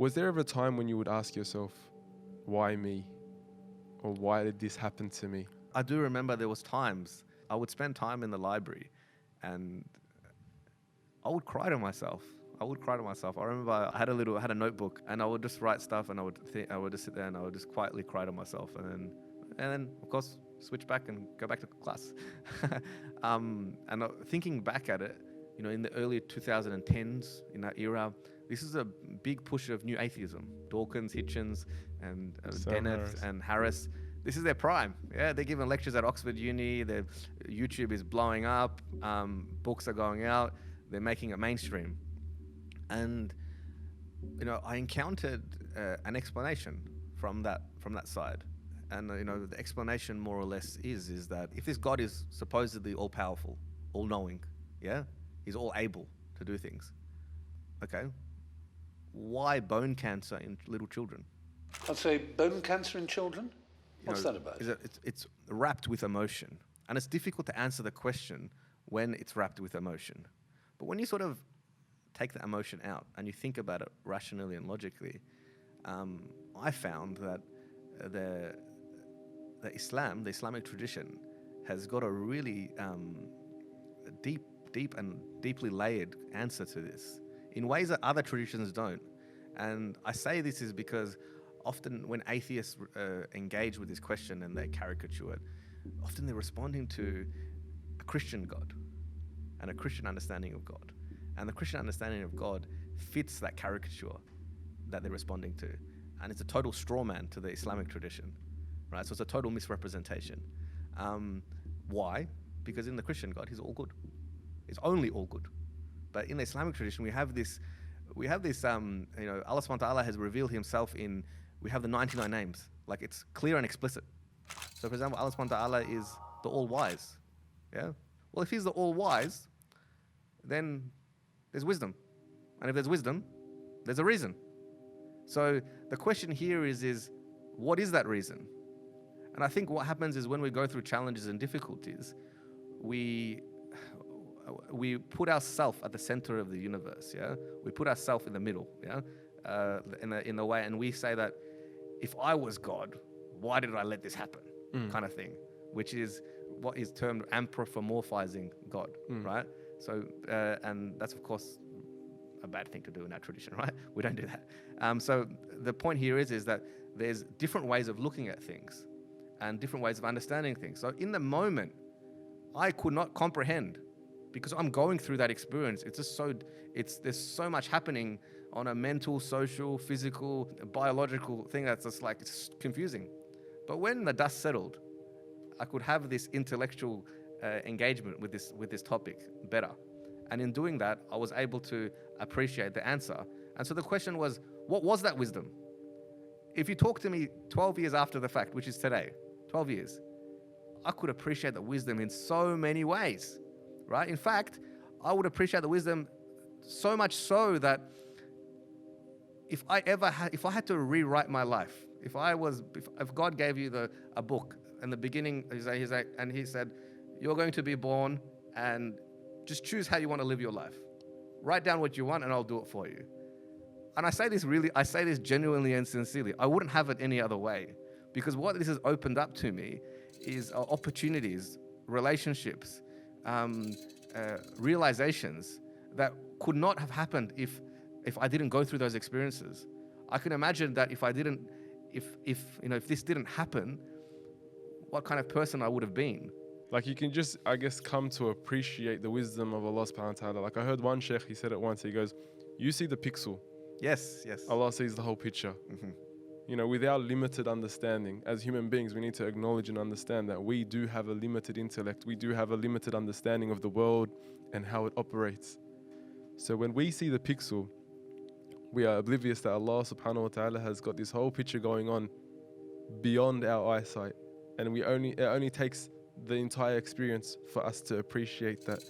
Was there ever a time when you would ask yourself, why me? Or why did this happen to me? I do remember there was times I would spend time in the library and I would cry to myself. I remember I had a notebook, and I would just write stuff, and I would just sit there and I would just quietly cry to myself, and then of course switch back and go back to class. Thinking back at it, in the early 2010s, in that era, this is a big push of new atheism. Dawkins, Hitchens, and Dennett and Harris. This is their prime. Yeah, they're giving lectures at Oxford Uni. Their YouTube is blowing up. Books are going out. They're making it mainstream. And I encountered an explanation from that side. And the explanation more or less is that if this God is supposedly all powerful, all knowing, yeah, he's all able to do things. Okay, why bone cancer in little children? I'd say bone cancer in children? What's that about? It's wrapped with emotion. And it's difficult to answer the question when it's wrapped with emotion. But when you sort of take the emotion out and you think about it rationally and logically, I found that the Islamic tradition has got a really deep and deeply layered answer to this in ways that other traditions don't. And I say this is because often when atheists engage with this question and they caricature it, often they're responding to a Christian God and a Christian understanding of God. And the Christian understanding of God fits that caricature that they're responding to. And it's a total straw man to the Islamic tradition, right? So it's a total misrepresentation. Why? Because in the Christian God, he's all good. He's only all good. But in the Islamic tradition, we have this, Allah subhanahu wa ta'ala has revealed himself we have the 99 names. Like, it's clear and explicit. So for example, Allah subhanahu wa ta'ala is the all-wise. Yeah? Well, if he's the all-wise, then there's wisdom. And if there's wisdom, there's a reason. So the question here is what is that reason? And I think what happens is when we go through challenges and difficulties, we put ourselves at the center of the universe, yeah? We put ourselves in the middle, yeah? In the way, and we say that if I was God, why did I let this happen? Kind of thing, which is what is termed anthropomorphizing God, right? So, and that's of course a bad thing to do in our tradition, right? We don't do that. So the point here is that there's different ways of looking at things and different ways of understanding things. So in the moment, I could not comprehend because I'm going through that experience. There's so much happening on a mental, social, physical, biological thing that's just like, it's confusing. But when the dust settled, I could have this intellectual engagement with this topic better. And in doing that, I was able to appreciate the answer. And so the question was, what was that wisdom? If you talk to me 12 years after the fact, which is today, 12 years, I could appreciate the wisdom in so many ways, right? In fact, I would appreciate the wisdom so much so that if I had to rewrite my life, if God gave you a book in the beginning, he said, you're going to be born and just choose how you want to live your life. Write down what you want and I'll do it for you. And I say this genuinely and sincerely. I wouldn't have it any other way, because what this has opened up to me is opportunities, relationships, realizations that could not have happened if I didn't go through those experiences. I can imagine that if this didn't happen, what kind of person I would have been. Like, you can just, I guess, come to appreciate the wisdom of Allah subhanahu wa ta'ala. Like, I heard one sheikh, he said it once, he goes, you see the pixel. Yes. Allah sees the whole picture. Mm-hmm. With our limited understanding, as human beings, we need to acknowledge and understand that we do have a limited intellect. We do have a limited understanding of the world and how it operates. So when we see the pixel, we are oblivious that Allah subhanahu wa ta'ala has got this whole picture going on beyond our eyesight. And it only takes the entire experience for us to appreciate that.